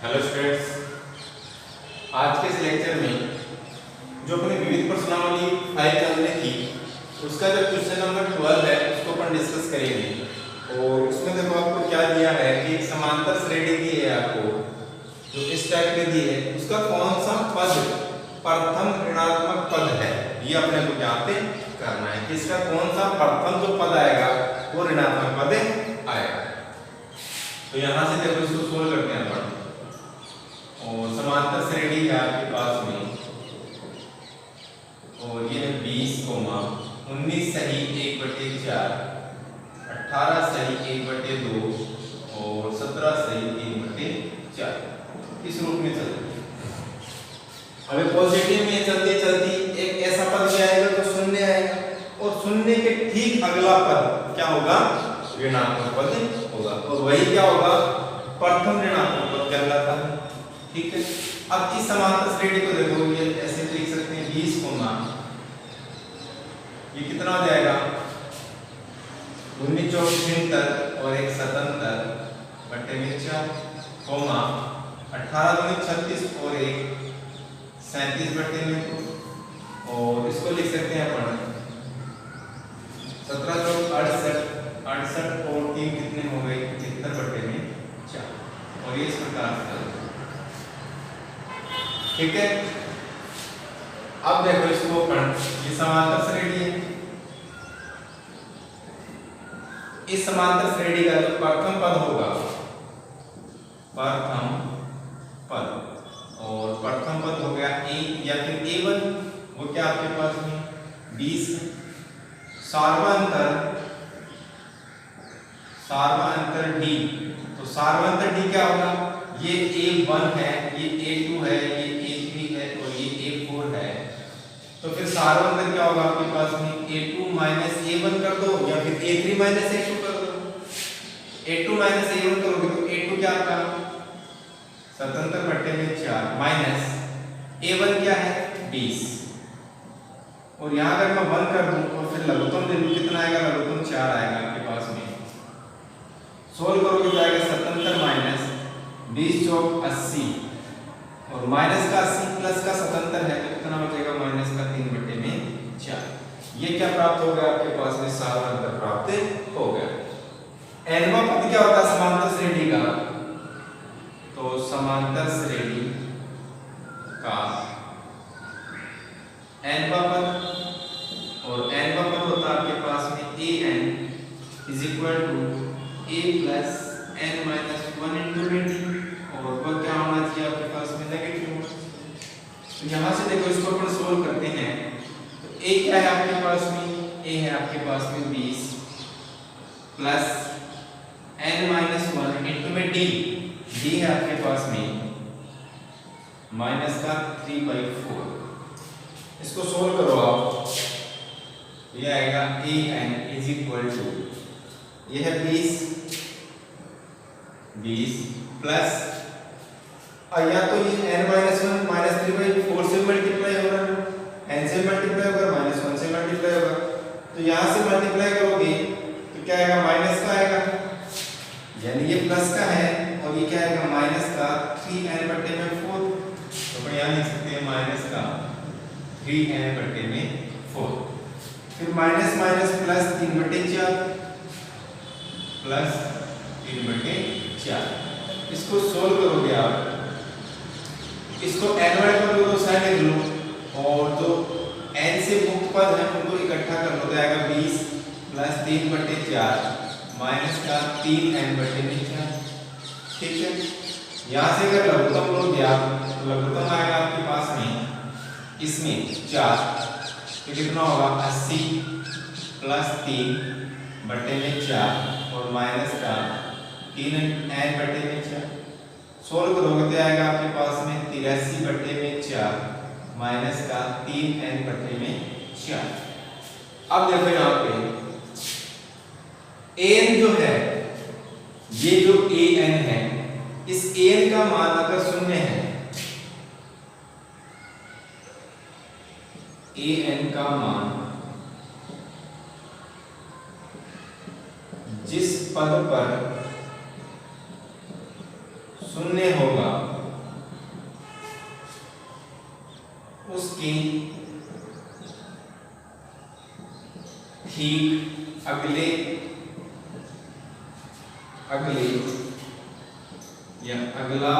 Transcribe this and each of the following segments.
Hello students, आज के इस लेक्चर में जो अपनी विविध प्रश्नावली फाइल चल रही थी उसका जो क्वेश्चन नंबर 12 है उसको अपन डिस्कस करेंगे। और उसमें देखो आपको क्या दिया है कि एक समांतर श्रेणी दी है आपको, जो इस टाइप में दी है उसका कौन सा पद प्रथम ऋणात्मक पद है, ये अपने को यहाँ पे करना है कि इसका कौन सा प्रथम जो पद आएगा वो ऋणात्मक पद आएगा। तो यहाँ से देखो इसको सोल्व करते हैं अपन। और समांतर श्रेणी है आपके पास में, और ये है 20, 19 सही 1/4, 18 सही 1/2 और 17 सही 3/4 इस रूप में चलती है। अभी पॉजिटिव में चलते चलती एक ऐसा पद भी आएगा तो शून्य आएगा, और शून्य के ठीक अगला पद क्या होगा, ऋणात्मक पद होगा, और वही क्या होगा, प्रथम ऋणात्मक पद कहलाता है। ठीक है, अब इस समांतर श्रेणी को देखो, ये ऐसे लिख सकते हैं 20, ये कितना हो जाएगा 19 चौक 77 और 1 77 बटे में 4, 18 दूनी 36 और 1 37 बटे में 2, और इसको लिख सकते हैं अपन 17 चौक 68 और 3 कितने हो गए 73 बटे में 4, और ये इस प्रकार से। ठीक है, अब देखो इसको अपन, ये समांतर श्रेणी है, इस समांतर श्रेणी का जो प्रथम पद होगा, प्रथम पद, और प्रथम पद हो गया ए या फिर a1, वो क्या आपके पास में 20 है। सार्वअंतर d, तो सार्वअंतर d क्या होगा, ये a1 है, ये a2 है, ये a3 है और ये a4 है। तो फिर सार्वअंतर क्या होगा आपके पास में, a2 माइनस a1 कर दो या फिर a3 माइनस a2 कर दो। a2 माइनस a1 करोगे तो a2 क्या आपका 77 बटे में 4 माइनस a1 क्या है 20, और यहाँ अगर मैं 1 कर दूं और फिर लघुत्तम ले लूं, कितना आएगा, लघुत्तम 4 आएगा आपके पास में। सोल्व करोगे तो आएगा 77 माइनस 20 चौक 80, और माइनस का 80 प्लस का 77 है तो कितना बचेगा, माइनस का 3 बटे में 4। ये क्या प्राप्त हो गया आपके पास में, सार्वअंतर प्राप्त हो गया। nवां पद क्या होता है समांतर श्रेणी का, तो समांतर श्रेणी का nवां पद, और nवां पद होता है आपके पास में an is equal to a plus n minus 1 into 20, और वह क्या होना चाहिए आपके पास में, नेगेटिव। तो यहाँ से देखो इसको अपन सोल्व करते हैं, तो a क्या है आपके पास में, a है आपके पास में 20 प्लस n माइनस 1 इंटू में d है आपके पास में माइनस का 3/4। इसको सोल्व करो आप, ये आएगा an इज इक्वल टू, ये है 20 प्लस, या तो ये n माइनस 1 माइनस 3/4 से मल्टीप्लाई होगा, n से मल्टीप्लाई होगा, माइनस 1 से मल्टीप्लाई होगा, तो यहाँ से मल्टीप्लाई करोगे तो क्या आएगा, माइनस का आएगा, यानी ये प्लस का है, और ये क्या आएगा माइनस का 3n बटे में 4, तो अपन यहाँ लिख सकते हैं माइनस का 3n बटे में 4, फिर माइनस माइनस प्लस 3/4 प्लस 3/4। इसको सोल्व करोगे आप, इसको n वाले पद को साइड लिख लो, और जो n से मुक्त पद है उनको इकट्ठा कर लो, तो आएगा 20 प्लस 3/4 माइनस का 3n बटे में 4। ठीक है, यहाँ से अगर लघुत्तम लोगे आप तो लघुत्तम आएगा आपके पास में इसमें 4, तो कितना होगा 80 प्लस 3 बटे में 4 और माइनस का 3n बटे में 4। सोल्व करोगे तो आएगा आपके पास में 83 बटे में 4 माइनस का 3n बटे में 4। अब देखो यहाँ पे an जो है, ये जो an है, इस an का मान अगर शून्य है, an का मान जिस पद पर शून्य होगा अगली या अगला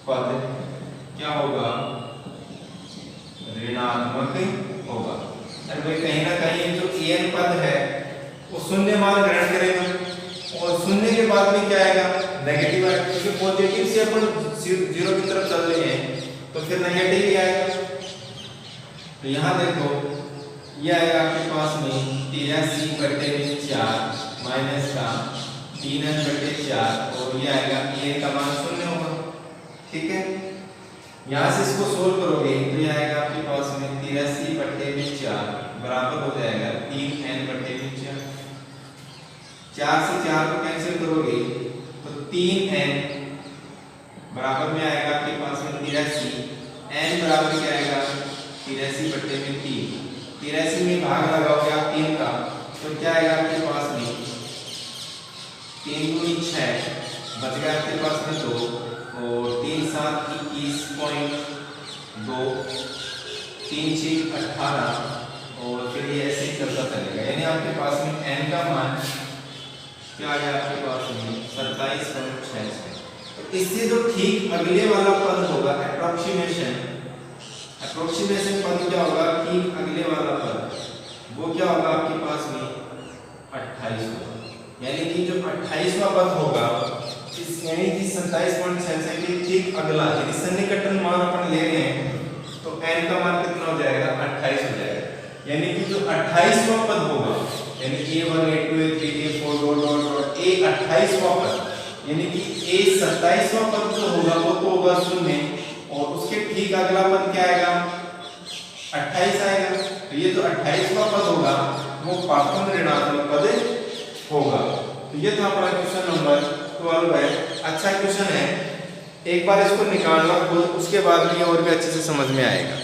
पद क्या होगा, ऋणात्मक होगा। अरे भाई कहीं ना कहीं जो n पद है वो शून्य मान ग्रहण करेगा और शून्य के बाद में क्या आएगा, नेगेटिव आएगा, क्योंकि पॉजिटिव से अपन जीरो की तरफ चल रहे हैं तो फिर नेगेटिव ही आएगा। तो यहाँ देखो ये आएगा आपके पास में 83/4 माइनस का 3n/4 और ये आएगा a का मान 0 होगा। ठीक है, यहाँ से इसको सोल्व करोगे तो ये आएगा आपके पास में 83/4 बराबर हो जाएगा 3n/4। 4 से 4 को कैंसिल करोगे तो 3n बराबर में आएगा आपके पास में 83, n बराबर क्या आएगा 83/3। 83 में भाग लगाओगे आप 3 का तो क्या आएगा आपके पास में 3 दूनी 6 बच गया आपके पास में 2 और 3 7 21.2 3 6 18 और फिर ये ऐसे ही चलता चलेगा, यानी आपके पास में n का मान क्या आ गया आपके पास में 27.66। तो इससे जो ठीक अगले वाला पद होगा अप्रोक्सीमेशन पद क्या होगा, ठीक अगले वाला पद वो क्या होगा आपके पास में 28 होगा, यानी कि जो 28वां पद होगा इस यानी कि 27.66 के ठीक अगला, यदि सन्निकटन मान अपन ले रहे हैं तो n का मान कितना हो जाएगा 28 हो जाएगा, यानी कि जो 28वां पद होगा यानी a1 a2 a3 a4 dot dot a 28वां पद यानी कि a 27वां पद जो होगा वो तो होगा 0 और उसके ठीक अगला पद क्या आएगा 28 आएगा। तो ये जो 28वां पद होगा वो पाठ्यक्रम ऋणात्मक पद होगा। तो ये था हमारा क्वेश्चन नंबर 12 है। अच्छा क्वेश्चन है, एक बार इसको निकालना खुद, उसके बाद में ये और भी अच्छे से समझ में आएगा।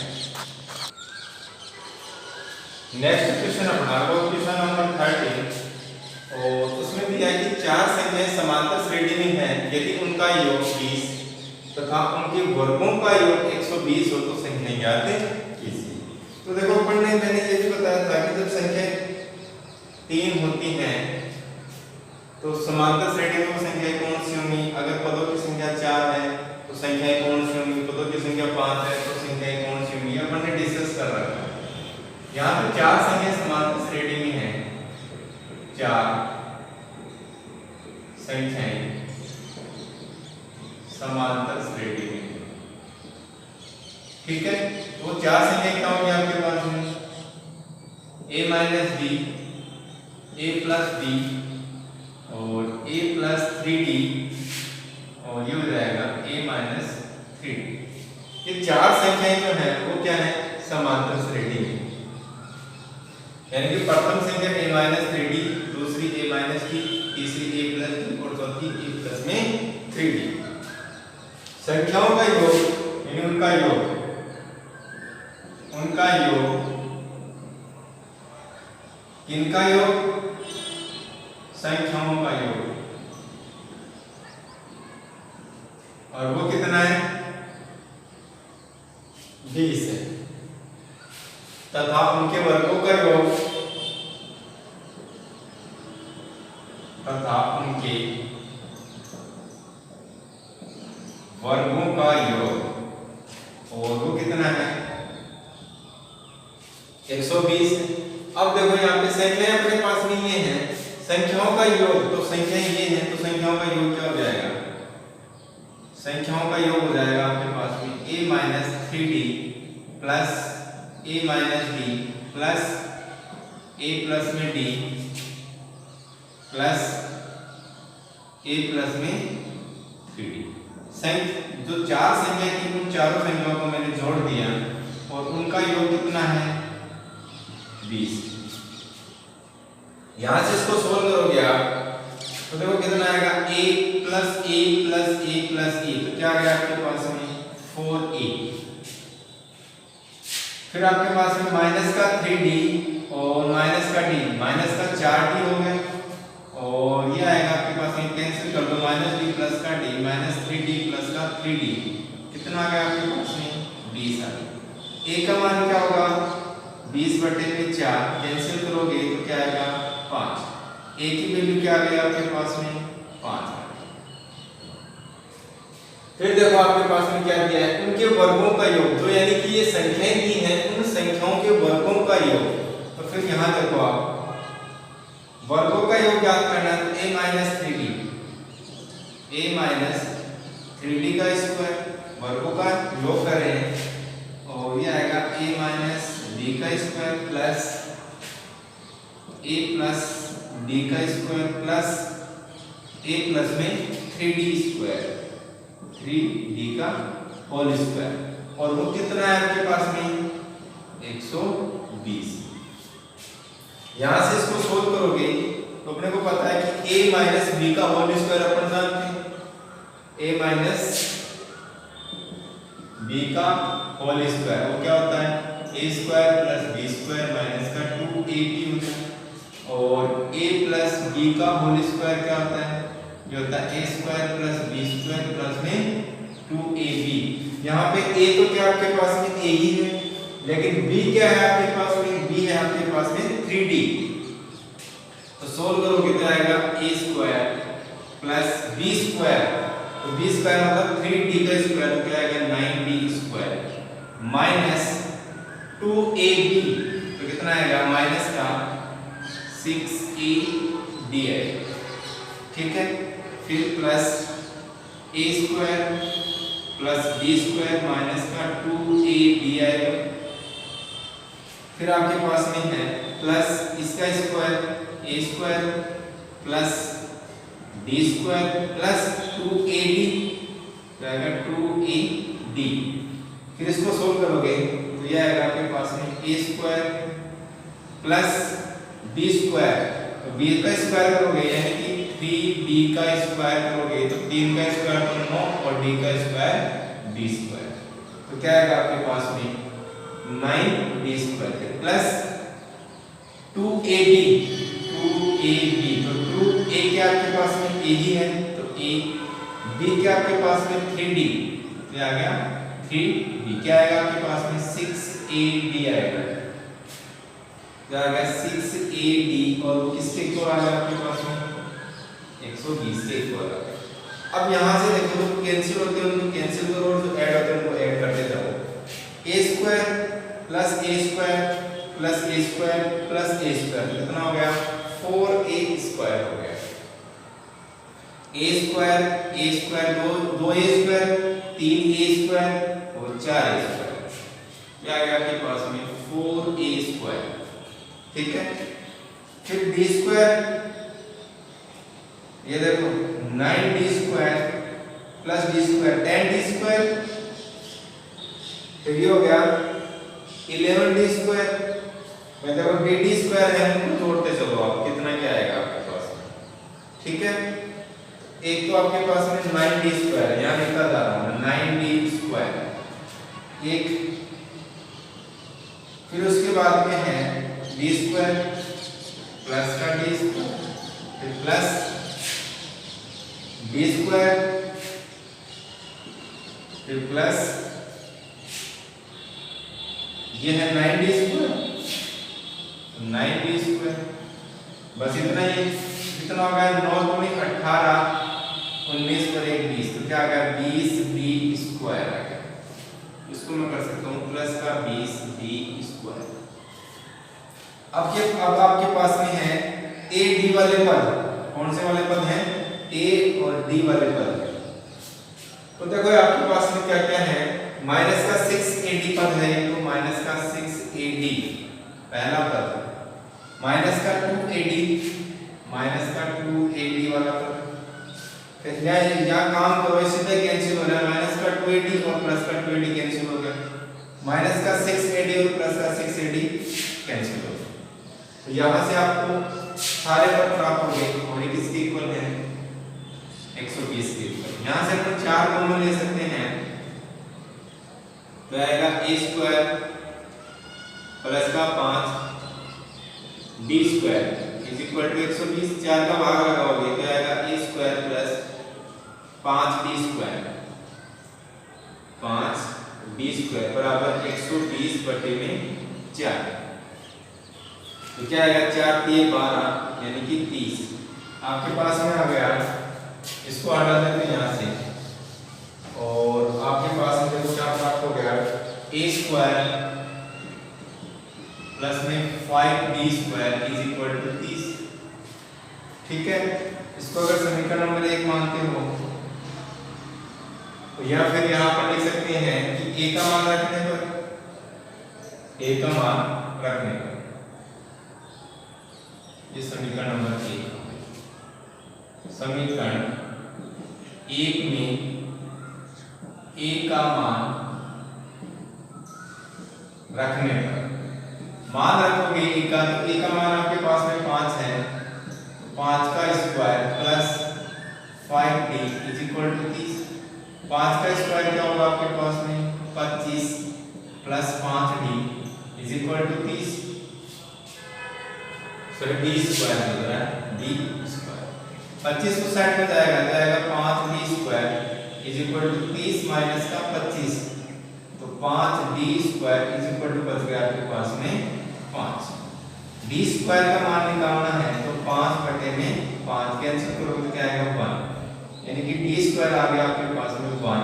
नेक्स्ट क्वेश्चन अपना क्वेश्चन नंबर 13 और उसमें दिया है कि 4 संख्याएं समांतर श्रेणी में हैं यदि उनका योग 20 तथा उनके वर्गों का योग 120 हो तो संख्या ज्ञात कीजिए। तो देखो मैंने ये भी बताया था कि जब संख्याएं 3 होती हैं तो समांतर श्रेणी में वो संख्याएं कौन सी होंगी, अगर पदों की संख्या 4 है तो संख्याएं कौन सी होंगी, पदों की संख्या 5 है तो संख्याएं कौन सी होंगी, अपन ने डिस्कस कर रखा है। यहाँ पे 4 संख्याएं समांतर श्रेणी में हैं, 4 संख्याएं समांतर श्रेणी में, ठीक है। वो 4 संख्याएं क्या होंगी आपके पास में a minus b, a plus b और a प्लस 3d और ये हो जाएगा a माइनस 3d। ये 4 संख्याएं जो है वो क्या है समांतर श्रेणी में, यानी कि प्रथम संख्या a माइनस 3d, दूसरी a माइनस d, तीसरी a प्लस d और चौथी a प्लस में 3d। संख्याओं का योग यानी उनका योग किनका योग, संख्याओं का योग, और वो कितना है 20 है, तथा उनके वर्गों का योग और वो कितना है 120 है। अब देखो यहाँ पे संख्याएं अपने पास में ये हैं, संख्याओं का योग, तो संख्याएं ये हैं तो संख्याओं का योग क्या हो जाएगा, संख्याओं का योग हो जाएगा आपके पास में a minus 3d plus a minus d plus a plus में d प्लस a प्लस में 3d। जो 4 संख्या की उन चारों संख्याओं को मैंने जोड़ दिया और उनका योग कितना है 20। यहां से इसको सोल्व करोगे आप तो देखो कितना आएगा a plus a plus a plus a, तो क्या आ गया आपके पास में 4a। फिर आपके पास में माइनस का 3d और माइनस का d, माइनस का 4d हो गया और ये आएगा आपके पास में, कैंसिल कर दो, माइनस d प्लस का d माइनस 3d प्लस का 3d, कितना आ गया आपके पास में 20 आ गया। a का मान क्या होगा 20/4, कैंसिल करोगे तो क्या आएगा 5। a की वैल्यू क्या आ गई आपके पास में 5। फिर देखो आपके पास में क्या दिया है, उनके वर्गों का योग, जो यानी कि ये संख्याएं दी हैं उन संख्याओं के वर्गों का योग। तो फिर यहां देखो आप वर्गों का योग ज्ञात करना है, तो a माइनस 3d का स्क्वायर वर्गों का योग कर रहे हैं, और ये आएगा a माइनस b का square plus a plus d का स्क्वायर प्लस a प्लस में 3d स्क्वायर 3d का होल स्क्वायर, और वो कितना है आपके पास में 120। यहां से इसको सोल्व करोगे तो अपने को पता है कि a माइनस b का होल स्क्वायर अपन जानते हैं, a माइनस b का होल स्क्वायर वो क्या होता है a square plus b square minus का 2ab होता है, और a प्लस b का होल स्क्वायर क्या होता है, जो होता है a square plus b square plus में 2ab। यहाँ पे a तो क्या आपके पास में a ही है, लेकिन b क्या है आपके पास में, b है आपके पास में 3d। तो सोल्व करोगे तो आएगा a square plus b square, तो b स्क्वायर मतलब 3d का स्क्वायर, तो क्या आएगा 9d स्क्वायर माइनस 2ab, तो कितना आएगा माइनस का 6ad आएगा, ठीक है। फिर plus a square plus b square minus का 2ab आएगा। फिर आपके पास में है प्लस इसका square a square plus d square plus 2ad, आएगा 2ad। फिर इसको सोल्व करोगे तो ये आएगा आपके पास में a square plus b square, तो b का स्क्वायर करोगे यानी कि 3d का स्क्वायर करोगे तो 3 का स्क्वायर तो 9 और d का स्क्वायर d स्क्वायर, तो क्या आएगा आपके पास में 9d स्क्वायर प्लस 2ab, तो 2a क्या आपके पास में a ही है, तो a, b क्या आपके पास में 3d, तो आ गया 3d, क्या आएगा आपके पास में 6ad आएगा, तो आ गया 6ad, और वो किसके इक्वल आ गया आपके पास में 120 के इक्वल आ गया। अब यहाँ से देखो तो कैंसिल होते हैं उनको कैंसिल करो, और जो ऐड होते हैं उनको ऐड करते जाओ, a square plus a square plus a square plus a square कितना हो गया 4a स्क्वायर हो गया, a स्क्वायर दो a स्क्वायर 3a स्क्वायर और 4a स्क्वायर, क्या आ गया आपके पास में 4a स्क्वायर, ठीक है। फिर d स्क्वायर, ये देखो 9d square plus d square 10d square, फिर ये हो गया 11d स्क्वायर, मैं देखो dd स्क्वायर है उनको जोड़ते चलो आप, कितना क्या आएगा आपके पास में, ठीक है। एक तो आपके पास में 9d स्क्वायर यहाँ लिखा जा रहा है 9d स्क्वायर एक, फिर उसके बाद में है d स्क्वायर प्लस का d स्क्वायर, फिर प्लस d स्क्वायर, फिर प्लस ये है 9d स्क्वायर, 9d स्क्वायर, बस इतना ही, कितना हो गया 9 दूनी 18 19 पर 1 20, तो क्या आ गया 20d स्क्वायर आ गया, इसको मैं कर सकता हूँ प्लस का 20d स्क्वायर। अब आपके पास में है a d वाले पद, कौन से वाले पद हैं a और d वाले पद, तो देखो आपके पास में क्या क्या है, माइनस का 6ad पद है, तो माइनस का 6ad पहला पद, माइनस का 2ad वाला पद, फिर यहाँ काम करो सीधे कैंसिल हो रहा है, माइनस का 2ad और प्लस का 2ad कैंसिल हो गया, माइनस का 6ad और प्लस का 6ad कैंसिल हो गया, तो यहाँ से आपको सारे पद प्राप्त हो गए, और ये किसके इक्वल है 120 के इक्वल। यहाँ से अपन 4 कॉमन ले सकते हैं, तो आएगा a स्क्वायर प्लस का 5d square is equal to 120, 4 का भाग लगाओगे तो आएगा a square plus 5d square, 5d square बराबर 120 बटे में 4, तो क्या आएगा 4 दिए 12 यानी कि 30, आपके पास में आ गया इसको हटा देते हैं यहाँ से, और आपके पास में देखो क्या प्राप्त हो गया, ए स्क्वायर प्लस में 5b square is equal to 30। ठीक है, इसको अगर समीकरण नंबर 1 मानते हो तो या फिर यहाँ पर लिख सकते हैं कि a का मान रखने पर, a का मान रखने पर ये समीकरण नंबर 1, समीकरण 1 में a का मान रखने पर, मान रखोगे a का, तो a का मान आपके पास में 5 है, 5 का square plus 5d is equal to 30। 5 का स्क्वायर क्या होगा आपके पास में 25 plus 5d is equal to 30, sorry d square हो रहा है, d स्क्वायर 25 को साइड में जाएगा 5d square is equal to 30 minus का 25, तो 5d square is equal to बच गया आपके पास में 5। d स्क्वायर का मान निकालना है तो 5 बटे में 5 कैंसिल करोगे तो क्या आएगा 1, यानी कि d स्क्वायर आ गया आपके पास में 1।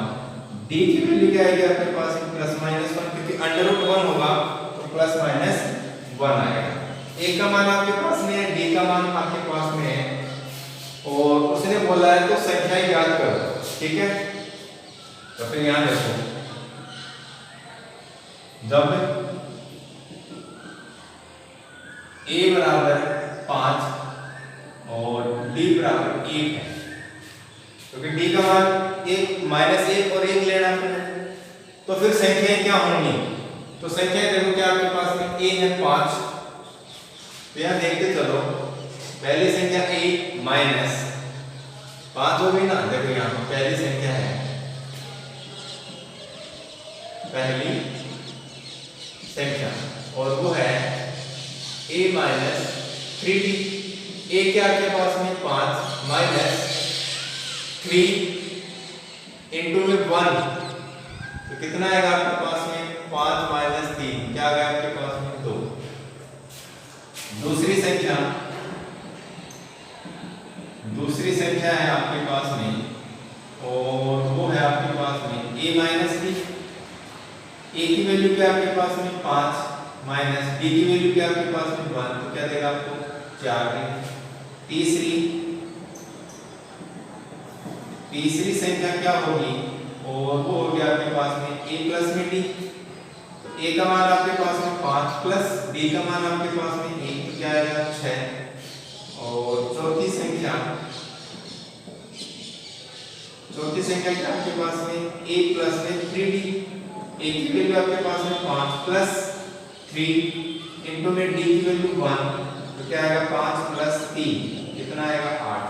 d की वैल्यू क्या आएगी आपके पास में प्लस माइनस 1, क्योंकि अंडर रूट 1 होगा तो प्लस माइनस 1 आएगा। a का मान आपके पास में है, d का मान आपके पास में है, और उसने बोला है तो संख्या याद करो। ठीक है, तो फिर यहां देखो, जब a बराबर 5 और d बराबर 1 है, क्योंकि d का मान 1 माइनस 1 और 1 लेना है, तो फिर संख्याएं क्या होंगी, तो संख्याएं देखो क्या आपके पास में a है 5, तो यहां देखते चलो, पहली संख्या a माइनस 5 हो गई ना, देखो यहां पर पहली संख्या है, पहली संख्या, और वो है a माइनस 3d। a क्या आपके पास में 5 माइनस 3 इंटू में 1, तो कितना आएगा आपके पास में 5 माइनस 3, क्या आ गया आपके पास में 2। दूसरी संख्या है आपके पास में, और वो है आपके पास में a माइनस 3, a की वैल्यू क्या आपके पास में 5 माइनस d की वैल्यू क्या आपके पास में 1, तो क्या देगा आपको 4 देगा। तीसरी संख्या क्या होगी, और वो हो गया आपके पास में a प्लस में d, तो a का मान आपके पास में 5 प्लस d का मान आपके पास में 1, तो क्या आएगा 6। और चौथी संख्या क्या आपके पास में a प्लस में 3d, a की वैल्यू आपके पास में 5 प्लस 3 इंटू में d की वैल्यू 1, तो क्या आएगा 5 प्लस 3, कितना आएगा 8।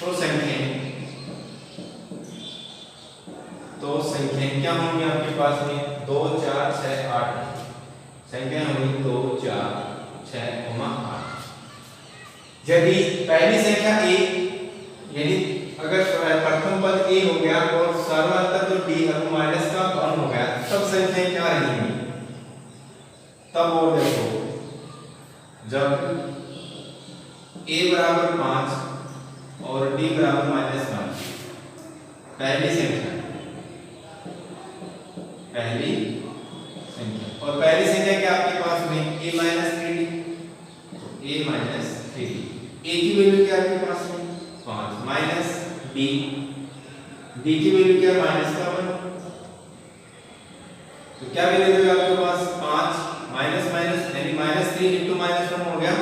तो संख्याएं क्या होंगी आपके पास में 2 4 6 8, संख्या होगी 2 4 6 8। यदि पहली संख्या a, यानी अगर प्रथम पद a हो गया और सर्वांतर जो d है वो माइनस का 1 हो गया, तब संख्याएं क्या रहेंगी, तब और देखो, जब a बराबर 5 और d बराबर -1, पहली संख्या, और पहली संख्या क्या आपके पास में a minus 3d, a minus 3d, a की वैल्यू क्या आपके पास में 5 माइनस d, d की वैल्यू क्या माइनस का 1, तो क्या वैल्यू देगा आपके पास 5 माइनस माइनस यानी -3 इंटू -1 हो गया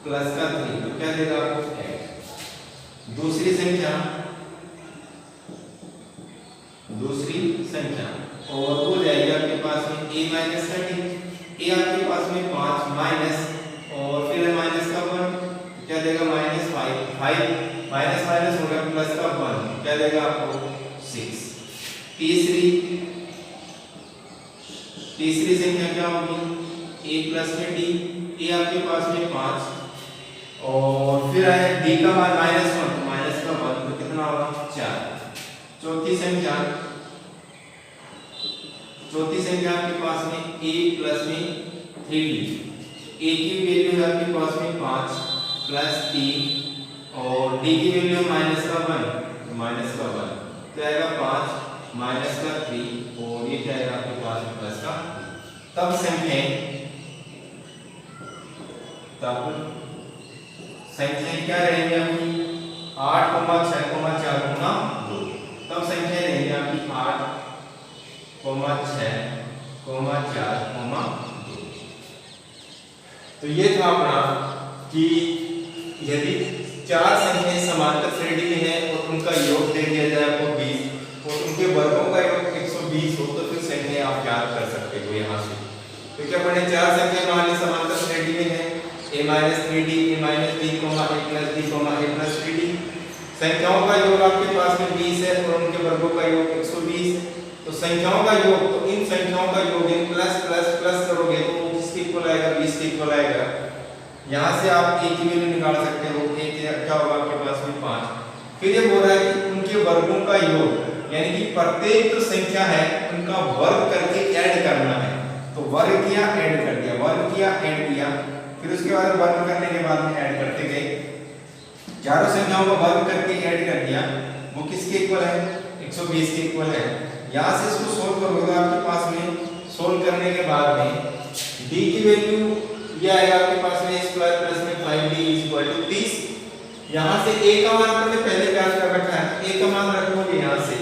प्लस का 3, तो क्या देगा आपको 8। दूसरी संख्या और वो जाएगी आपके पास में a माइनस 13, a आपके पास में 5 माइनस और फिर माइनस का 1, क्या देगा -5, 5 माइनस माइनस हो गया प्लस का 1, क्या देगा आपको 6। तीसरी संख्या क्या होगी a प्लस में d, a आपके पास में 5 और फिर आया d का मान -1, तो माइनस का 1, तो कितना होगा 4। चौथी संख्या आपके पास में a प्लस में 3d, a की वैल्यू है आपके पास में 5 प्लस 3 और और डी की वैल्यू माइनस का 1, माइनस का 1 तो आएगा 5 माइनस का 3 और ये क्या आएगा आपके पास में प्लस का 3। तब संख्याएं क्या रहेंगी आपकी 8, 6, 4, 2। तब संख्या रहेंगी आपकी 8, 6, 4, 2। तो ये था अपना कि यदि चार संख्याएं समांतर श्रेणी में हैं और उनका योग दे दिया जाए आपको 20 और उनके वर्गों का योग 120 हो तो फिर संख्याएं आप याद कर सकते हो यहाँ से। तो क्या पढ़े चार संख्याएं मान ली समांतर श्रेणी में है a-3d, a-b, a+d, a+3d। संख्याओं का योग आपके पास में 20 है और उनके वर्गों का योग 120। तो संख्याओं का योग तो इन संख्याओं का योग इन प्लस प्लस प्लस करोगे तो वो किसके इक्वल आएगा 20 के इक्वल आएगा। यहाँ से आप a की वैल्यू निकाल सकते हो। a क्या होगा आपके पास में 5। फिर ये बोल रहा है कि उनके वर्गों का योग यानी कि प्रत्येक जो संख्या है उनका वर्ग करके ऐड करना है। तो वर्ग किया ऐड कर दिया, वर्ग किया ऐड किया, फिर उसके बाद वर्ग करने के बाद में ऐड करते गए। चारों संख्याओं को वर्ग करके ऐड कर दिया, वो किसके इक्वल है 120 के इक्वल है। यहाँ से इसको सोल्व करोगे तो आपके पास में सोल्व करने के बाद में d की वैल्यू ये आएगा आपके पास में स्क्वायर प्लस में 5d इक्वल टू 30। यहाँ से a का मान हमने पहले ज्ञात कर रखा है, a का मान रखोगे यहाँ से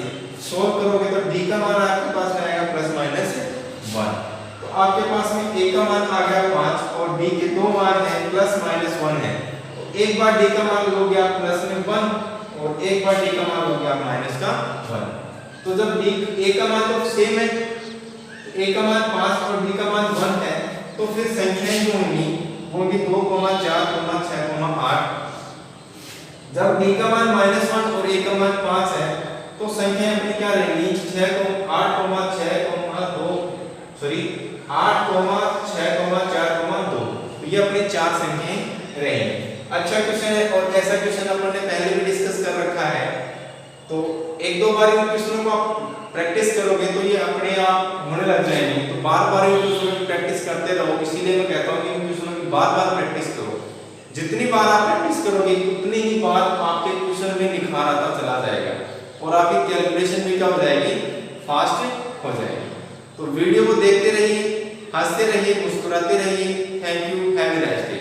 सोल्व करोगे तो d का मान आपके पास में आएगा प्लस माइनस 1। तो आपके पास में a का मान आ गया 5 और d के दो मान है प्लस माइनस 1 है। एक बार d का मान लोगे आप प्लस में 1 और एक बार d का मान लोगे आप माइनस का 1। तो जब a का मान तो सेम है, a का मान 5 और d का मान 1 है, तो फिर संख्याएं जो होंगी वो होंगी 2, 4, 6, 8। जब d का मान -1 और a का मान 5 है तो संख्याएं अपनी क्या रहेंगी 8, 6, 2 सॉरी 8, 6, 4, 2। तो ये अपनी चार संख्याएं रहेंगी। अच्छा क्वेश्चन है और ऐसा क्वेश्चन अपन ने पहले भी डिस्कस कर रखा है। तो एक दो बार इन क्वेश्चनों को आप प्रैक्टिस करोगे तो ये अपने आप होने लग जाएंगे। तो बार-बार इन क्वेश्चनों की प्रैक्टिस करते रहो। इसीलिए मैं कहता हूं कि इन क्वेश्चनों की बार-बार प्रैक्टिस करो। जितनी बार आप प्रैक्टिस करोगे उतनी ही बार आपके क्वेश्चन में निखार आता चला जाएगा और आपकी कैलकुलेशन भी क्या हो जाएगी फास्ट हो जाएगी। तो वीडियो को देखते रहिए, हंसते रहिए, मुस्कुराते रहिए। Thank you, have a nice day.